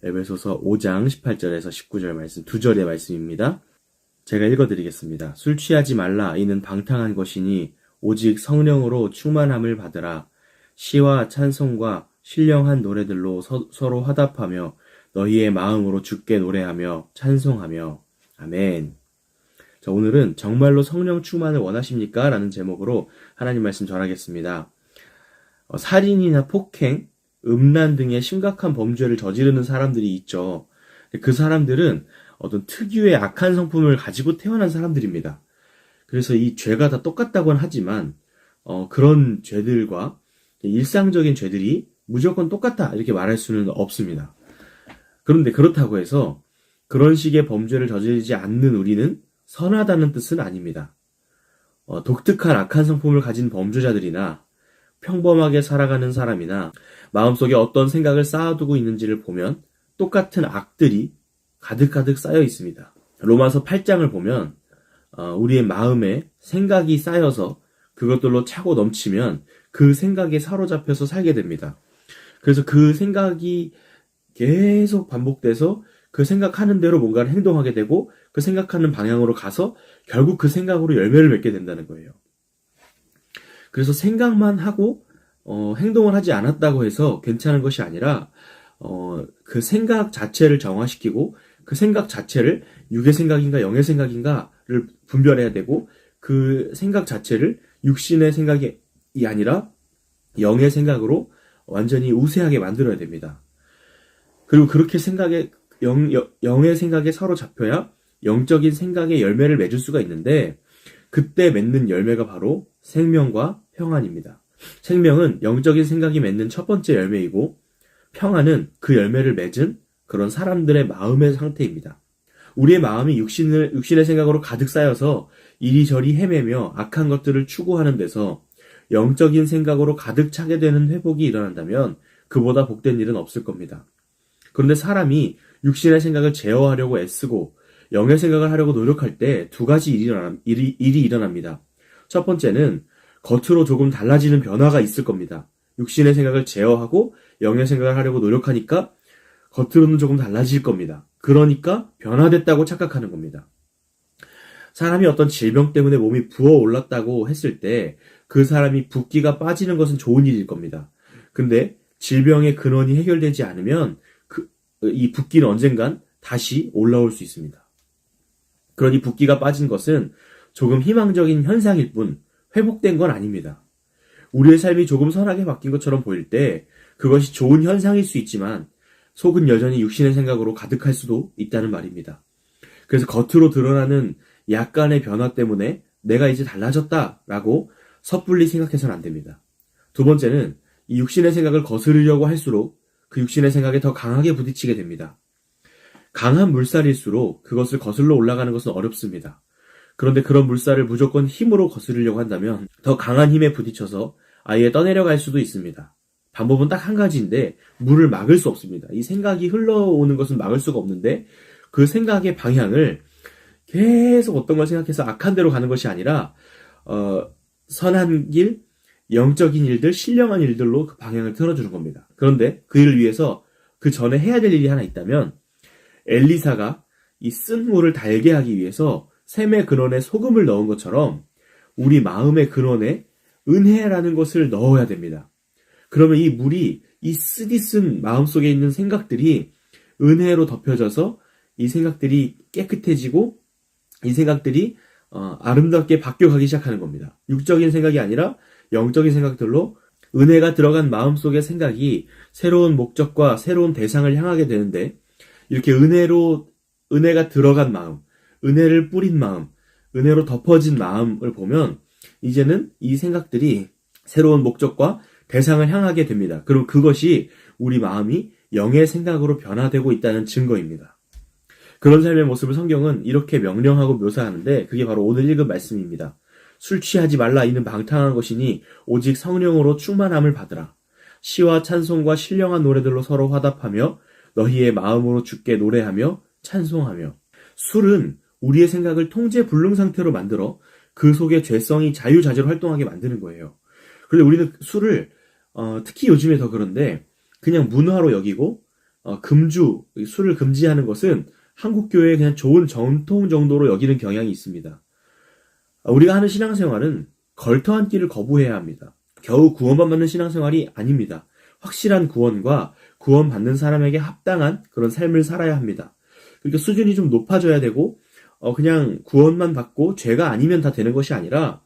에베소서 5장 18절에서 19절 말씀, 두 절의 말씀입니다. 제가 읽어드리겠습니다. 술 취하지 말라. 이는 방탕한 것이니 오직 성령으로 충만함을 받으라. 시와 찬송과 신령한 노래들로 서로 화답하며 너희의 마음으로 주께 노래하며 찬송하며. 아멘. 자, 오늘은 정말로 성령 충만을 원하십니까? 라는 제목으로 하나님 말씀 전하겠습니다. 살인이나 폭행, 음란 등의 심각한 범죄를 저지르는 사람들이 있죠. 그 사람들은 어떤 특유의 악한 성품을 가지고 태어난 사람들입니다. 그래서 이 죄가 다 똑같다고는 하지만 그런 죄들과 일상적인 죄들이 무조건 똑같다 이렇게 말할 수는 없습니다. 그런데 그렇다고 해서 그런 식의 범죄를 저지르지 않는 우리는 선하다는 뜻은 아닙니다. 독특한 악한 성품을 가진 범죄자들이나 평범하게 살아가는 사람이나 마음속에 어떤 생각을 쌓아두고 있는지를 보면 똑같은 악들이 가득가득 쌓여 있습니다. 로마서 8장을 보면 우리의 마음에 생각이 쌓여서 그것들로 차고 넘치면 그 생각에 사로잡혀서 살게 됩니다. 그래서 그 생각이 계속 반복돼서 그 생각하는 대로 뭔가를 행동하게 되고 그 생각하는 방향으로 가서 결국 그 생각으로 열매를 맺게 된다는 거예요. 그래서 생각만 하고 행동을 하지 않았다고 해서 괜찮은 것이 아니라 그 생각 자체를 정화시키고 그 생각 자체를 육의 생각인가 영의 생각인가를 분별해야 되고 그 생각 자체를 육신의 생각이 아니라 영의 생각으로 완전히 우세하게 만들어야 됩니다. 그리고 그렇게 영의 생각에 사로잡혀야 영적인 생각의 열매를 맺을 수가 있는데 그때 맺는 열매가 바로 생명과 평안입니다. 생명은 영적인 생각이 맺는 첫 번째 열매이고 평안은 그 열매를 맺은 그런 사람들의 마음의 상태입니다. 우리의 마음이 육신의 생각으로 가득 쌓여서 이리저리 헤매며 악한 것들을 추구하는 데서 영적인 생각으로 가득 차게 되는 회복이 일어난다면 그보다 복된 일은 없을 겁니다. 그런데 사람이 육신의 생각을 제어하려고 애쓰고 영의 생각을 하려고 노력할 때 두 가지 일이 일어납니다. 첫 번째는 겉으로 조금 달라지는 변화가 있을 겁니다. 육신의 생각을 제어하고 영의 생각을 하려고 노력하니까 겉으로는 조금 달라질 겁니다. 그러니까 변화됐다고 착각하는 겁니다. 사람이 어떤 질병 때문에 몸이 부어올랐다고 했을 때 그 사람이 붓기가 빠지는 것은 좋은 일일 겁니다. 근데 질병의 근원이 해결되지 않으면 이 붓기는 언젠간 다시 올라올 수 있습니다. 그러니 붓기가 빠진 것은 조금 희망적인 현상일 뿐 회복된 건 아닙니다. 우리의 삶이 조금 선하게 바뀐 것처럼 보일 때 그것이 좋은 현상일 수 있지만 속은 여전히 육신의 생각으로 가득할 수도 있다는 말입니다. 그래서 겉으로 드러나는 약간의 변화 때문에 내가 이제 달라졌다라고 섣불리 생각해서는 안 됩니다. 두 번째는 이 육신의 생각을 거스르려고 할수록 그 육신의 생각에 더 강하게 부딪히게 됩니다. 강한 물살일수록 그것을 거슬러 올라가는 것은 어렵습니다. 그런데 그런 물살을 무조건 힘으로 거스르려고 한다면 더 강한 힘에 부딪혀서 아예 떠내려갈 수도 있습니다. 방법은 딱 한 가지인데 물을 막을 수 없습니다. 이 생각이 흘러오는 것은 막을 수가 없는데 그 생각의 방향을 계속 어떤 걸 생각해서 악한 대로 가는 것이 아니라 선한 길, 영적인 일들, 신령한 일들로 그 방향을 틀어주는 겁니다. 그런데 그 일을 위해서 그 전에 해야 될 일이 하나 있다면 엘리사가 이 쓴 물을 달게 하기 위해서 샘의 근원에 소금을 넣은 것처럼 우리 마음의 근원에 은혜라는 것을 넣어야 됩니다. 그러면 이 물이 이 쓰디쓴 마음속에 있는 생각들이 은혜로 덮여져서 이 생각들이 깨끗해지고 이 생각들이 아름답게 바뀌어가기 시작하는 겁니다. 육적인 생각이 아니라 영적인 생각들로 은혜가 들어간 마음속의 생각이 새로운 목적과 새로운 대상을 향하게 되는데 이렇게 은혜가 들어간 마음, 은혜를 뿌린 마음, 은혜로 덮어진 마음을 보면 이제는 이 생각들이 새로운 목적과 대상을 향하게 됩니다. 그럼 그것이 우리 마음이 영의 생각으로 변화되고 있다는 증거입니다. 그런 삶의 모습을 성경은 이렇게 명령하고 묘사하는데 그게 바로 오늘 읽은 말씀입니다. 술 취하지 말라. 이는 방탕한 것이니 오직 성령으로 충만함을 받으라. 시와 찬송과 신령한 노래들로 서로 화답하며 너희의 마음으로 주께 노래하며 찬송하며. 술은 우리의 생각을 통제 불능 상태로 만들어 그 속에 죄성이 자유자재로 활동하게 만드는 거예요. 그런데 우리는 술을 특히 요즘에 더 그런데 그냥 문화로 여기고 술을 금지하는 것은 한국 교회의 그냥 좋은 전통 정도로 여기는 경향이 있습니다. 우리가 하는 신앙생활은 걸터한 길을 거부해야 합니다. 겨우 구원만 받는 신앙생활이 아닙니다. 확실한 구원과 구원받는 사람에게 합당한 그런 삶을 살아야 합니다. 그러니까 수준이 좀 높아져야 되고 그냥 구원만 받고 죄가 아니면 다 되는 것이 아니라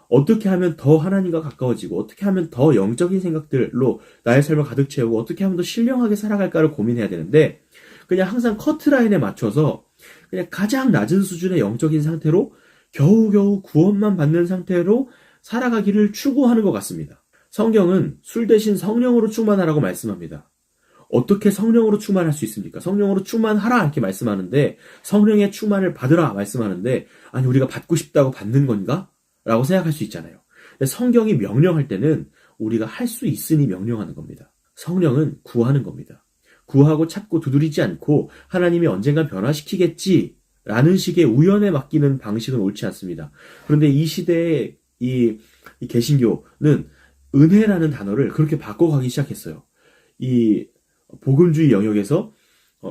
어떻게 하면 더 하나님과 가까워지고 어떻게 하면 더 영적인 생각들로 나의 삶을 가득 채우고 어떻게 하면 더 신령하게 살아갈까를 고민해야 되는데 그냥 항상 커트라인에 맞춰서 그냥 가장 낮은 수준의 영적인 상태로 겨우겨우 구원만 받는 상태로 살아가기를 추구하는 것 같습니다. 성경은 술 대신 성령으로 충만하라고 말씀합니다. 어떻게 성령으로 충만할 수 있습니까? 성령으로 충만하라 이렇게 말씀하는데 성령의 충만을 받으라 말씀하는데 아니 우리가 받고 싶다고 받는 건가? 라고 생각할 수 있잖아요. 근데 성경이 명령할 때는 우리가 할 수 있으니 명령하는 겁니다. 성령은 구하는 겁니다. 구하고 찾고 두드리지 않고 하나님이 언젠간 변화시키겠지 라는 식의 우연에 맡기는 방식은 옳지 않습니다. 그런데 이 시대의 이 개신교는 은혜라는 단어를 그렇게 바꿔가기 시작했어요. 이 복음주의 영역에서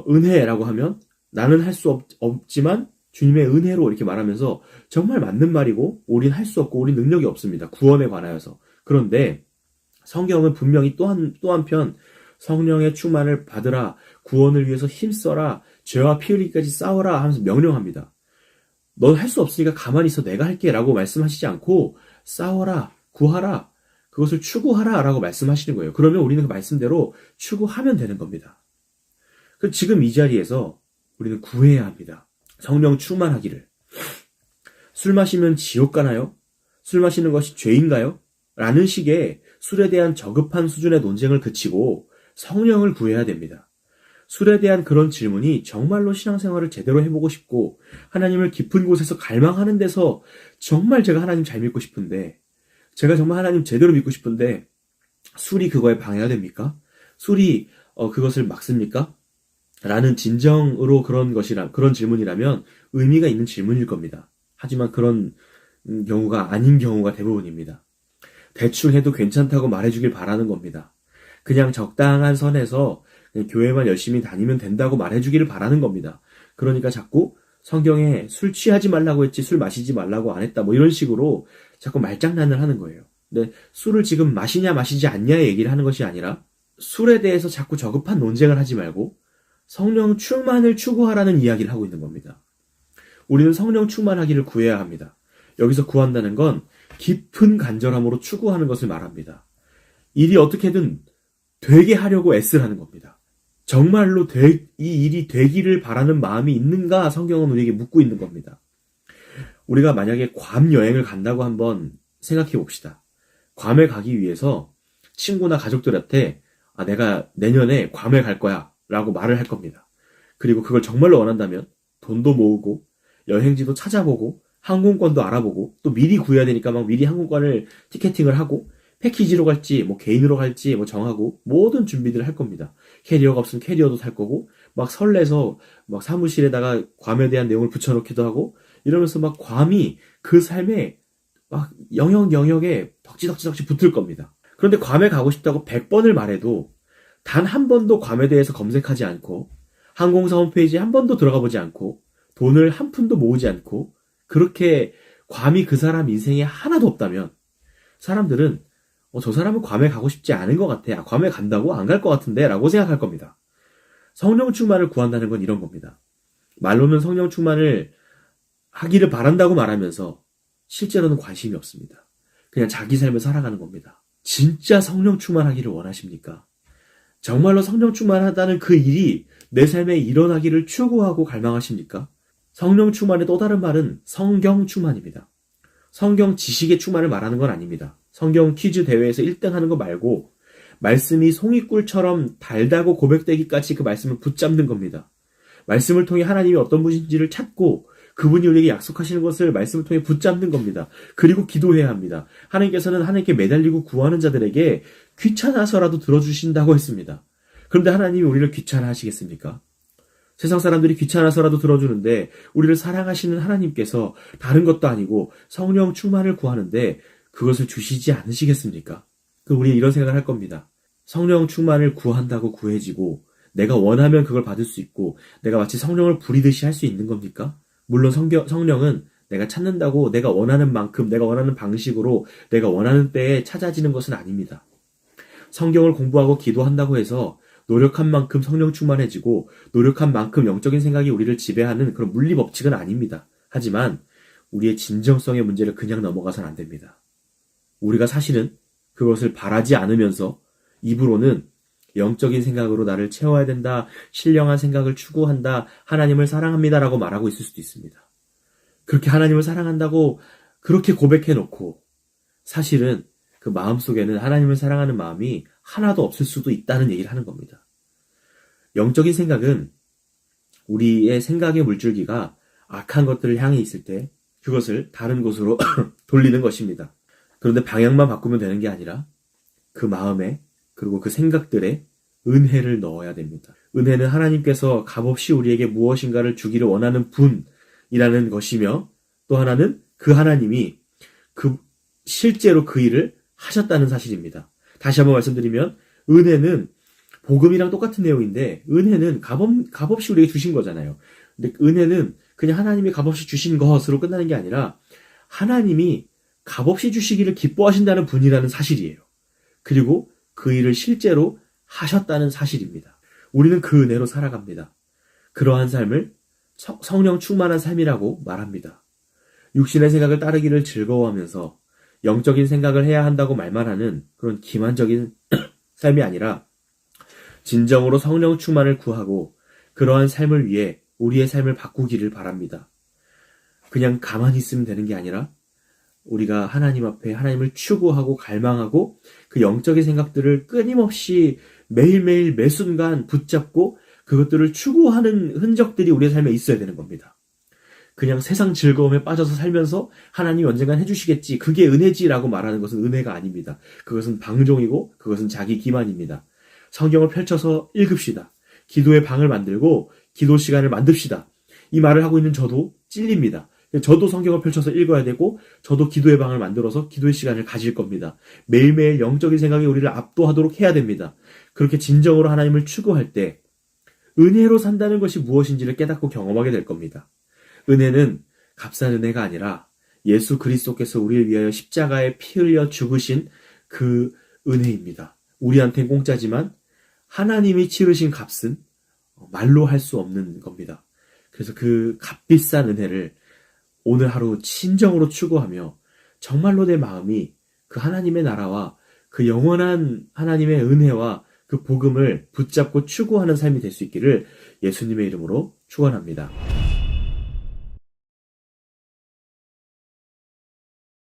은혜라고 하면 나는 할 수 없지만 주님의 은혜로 이렇게 말하면서 정말 맞는 말이고 우린 할 수 없고 우린 능력이 없습니다. 구원에 관하여서. 그런데 성경은 분명히 또 한편 성령의 충만을 받으라, 구원을 위해서 힘써라, 죄와 피 흘리기까지 싸워라 하면서 명령합니다. 넌 할 수 없으니까 가만히 있어 내가 할게 라고 말씀하시지 않고 싸워라, 구하라, 그것을 추구하라 라고 말씀하시는 거예요. 그러면 우리는 그 말씀대로 추구하면 되는 겁니다. 지금 이 자리에서 우리는 구해야 합니다. 성령 충만하기를. 술 마시면 지옥 가나요? 술 마시는 것이 죄인가요? 라는 식의 술에 대한 저급한 수준의 논쟁을 그치고 성령을 구해야 됩니다. 술에 대한 그런 질문이 정말로 신앙생활을 제대로 해보고 싶고 하나님을 깊은 곳에서 갈망하는 데서 정말 제가 하나님 잘 믿고 싶은데 제가 정말 하나님 제대로 믿고 싶은데 술이 그거에 방해가 됩니까? 술이 그것을 막습니까? 라는 진정으로 그런 질문이라면 의미가 있는 질문일 겁니다. 하지만 그런 경우가 아닌 경우가 대부분입니다. 대충 해도 괜찮다고 말해주길 바라는 겁니다. 그냥 적당한 선에서 그냥 교회만 열심히 다니면 된다고 말해주기를 바라는 겁니다. 그러니까 자꾸 성경에 술 취하지 말라고 했지 술 마시지 말라고 안 했다 뭐 이런 식으로 자꾸 말장난을 하는 거예요. 근데 술을 지금 마시냐 마시지 않냐 얘기를 하는 것이 아니라 술에 대해서 자꾸 저급한 논쟁을 하지 말고 성령 충만을 추구하라는 이야기를 하고 있는 겁니다. 우리는 성령 충만하기를 구해야 합니다. 여기서 구한다는 건 깊은 간절함으로 추구하는 것을 말합니다. 일이 어떻게든 되게 하려고 애쓰라는 겁니다. 정말로 이 일이 되기를 바라는 마음이 있는가 성경은 우리에게 묻고 있는 겁니다. 우리가 만약에 괌 여행을 간다고 한번 생각해 봅시다. 괌에 가기 위해서 친구나 가족들한테 내가 내년에 괌에 갈 거야 라고 말을 할 겁니다. 그리고 그걸 정말로 원한다면 돈도 모으고 여행지도 찾아보고 항공권도 알아보고 또 미리 구해야 되니까 막 미리 항공권을 티켓팅을 하고 패키지로 갈지 뭐 개인으로 갈지 뭐 정하고 모든 준비들을 할 겁니다. 캐리어가 없으면 캐리어도 살 거고 막 설레서 막 사무실에다가 괌에 대한 내용을 붙여놓기도 하고 이러면서 막 괌이 그 삶에 막 영역에 덕지덕지 붙을 겁니다. 그런데 괌에 가고 싶다고 100번을 말해도 단 한 번도 괌에 대해서 검색하지 않고 항공사 홈페이지에 한 번도 들어가 보지 않고 돈을 한 푼도 모으지 않고 그렇게 괌이 그 사람 인생에 하나도 없다면 사람들은 저 사람은 괌에 가고 싶지 않은 것 같아. 괌에 간다고? 안 갈 것 같은데? 라고 생각할 겁니다. 성령 충만을 구한다는 건 이런 겁니다. 말로는 성령 충만을 하기를 바란다고 말하면서 실제로는 관심이 없습니다. 그냥 자기 삶을 살아가는 겁니다. 진짜 성령 충만하기를 원하십니까? 정말로 성령 충만하다는 그 일이 내 삶에 일어나기를 추구하고 갈망하십니까? 성령 충만의 또 다른 말은 성경 충만입니다. 성경 지식의 충만을 말하는 건 아닙니다. 성경 퀴즈 대회에서 1등 하는 거 말고 말씀이 송이꿀처럼 달다고 고백되기까지 그 말씀을 붙잡는 겁니다. 말씀을 통해 하나님이 어떤 분인지를 찾고 그분이 우리에게 약속하시는 것을 말씀을 통해 붙잡는 겁니다. 그리고 기도해야 합니다. 하나님께서는 하나님께 매달리고 구하는 자들에게 귀찮아서라도 들어주신다고 했습니다. 그런데 하나님이 우리를 귀찮아하시겠습니까? 세상 사람들이 귀찮아서라도 들어주는데 우리를 사랑하시는 하나님께서 다른 것도 아니고 성령 충만을 구하는데 그것을 주시지 않으시겠습니까? 그럼 우리는 이런 생각을 할 겁니다. 성령 충만을 구한다고 구해지고 내가 원하면 그걸 받을 수 있고 내가 마치 성령을 부리듯이 할 수 있는 겁니까? 물론 성령은 내가 찾는다고 내가 원하는 만큼 내가 원하는 방식으로 내가 원하는 때에 찾아지는 것은 아닙니다. 성경을 공부하고 기도한다고 해서 노력한 만큼 성령 충만해지고 노력한 만큼 영적인 생각이 우리를 지배하는 그런 물리 법칙은 아닙니다. 하지만 우리의 진정성의 문제를 그냥 넘어가선 안 됩니다. 우리가 사실은 그것을 바라지 않으면서 입으로는 영적인 생각으로 나를 채워야 된다, 신령한 생각을 추구한다, 하나님을 사랑합니다라고 말하고 있을 수도 있습니다. 그렇게 하나님을 사랑한다고 그렇게 고백해놓고 사실은 그 마음속에는 하나님을 사랑하는 마음이 하나도 없을 수도 있다는 얘기를 하는 겁니다. 영적인 생각은 우리의 생각의 물줄기가 악한 것들을 향해 있을 때 그것을 다른 곳으로 돌리는 것입니다. 그런데 방향만 바꾸면 되는 게 아니라 그 마음에 그리고 그 생각들에 은혜를 넣어야 됩니다. 은혜는 하나님께서 값없이 우리에게 무엇인가를 주기를 원하는 분이라는 것이며 또 하나는 그 하나님이 실제로 그 일을 하셨다는 사실입니다. 다시 한번 말씀드리면 은혜는 복음이랑 똑같은 내용인데 은혜는 값없이 우리에게 주신 거잖아요. 근데 은혜는 그냥 하나님이 값없이 주신 것으로 끝나는 게 아니라 하나님이 값없이 주시기를 기뻐하신다는 분이라는 사실이에요. 그리고 그 일을 실제로 하셨다는 사실입니다. 우리는 그 은혜로 살아갑니다. 그러한 삶을 성령 충만한 삶이라고 말합니다. 육신의 생각을 따르기를 즐거워하면서 영적인 생각을 해야 한다고 말만 하는 그런 기만적인 삶이 아니라 진정으로 성령 충만을 구하고 그러한 삶을 위해 우리의 삶을 바꾸기를 바랍니다. 그냥 가만히 있으면 되는 게 아니라 우리가 하나님 앞에 하나님을 추구하고 갈망하고 그 영적인 생각들을 끊임없이 매일매일 매순간 붙잡고 그것들을 추구하는 흔적들이 우리의 삶에 있어야 되는 겁니다. 그냥 세상 즐거움에 빠져서 살면서 하나님이 언젠간 해주시겠지, 그게 은혜지라고 말하는 것은 은혜가 아닙니다. 그것은 방종이고 그것은 자기 기만입니다. 성경을 펼쳐서 읽읍시다. 기도의 방을 만들고 기도 시간을 만듭시다. 이 말을 하고 있는 저도 찔립니다. 저도 성경을 펼쳐서 읽어야 되고 저도 기도의 방을 만들어서 기도의 시간을 가질 겁니다. 매일매일 영적인 생각이 우리를 압도하도록 해야 됩니다. 그렇게 진정으로 하나님을 추구할 때 은혜로 산다는 것이 무엇인지를 깨닫고 경험하게 될 겁니다. 은혜는 값싼 은혜가 아니라 예수 그리스도께서 우리를 위하여 십자가에 피 흘려 죽으신 그 은혜입니다. 우리한테는 공짜지만 하나님이 치르신 값은 말로 할 수 없는 겁니다. 그래서 그 값비싼 은혜를 오늘 하루 진정으로 추구하며 정말로 내 마음이 그 하나님의 나라와 그 영원한 하나님의 은혜와 그 복음을 붙잡고 추구하는 삶이 될 수 있기를 예수님의 이름으로 축원합니다.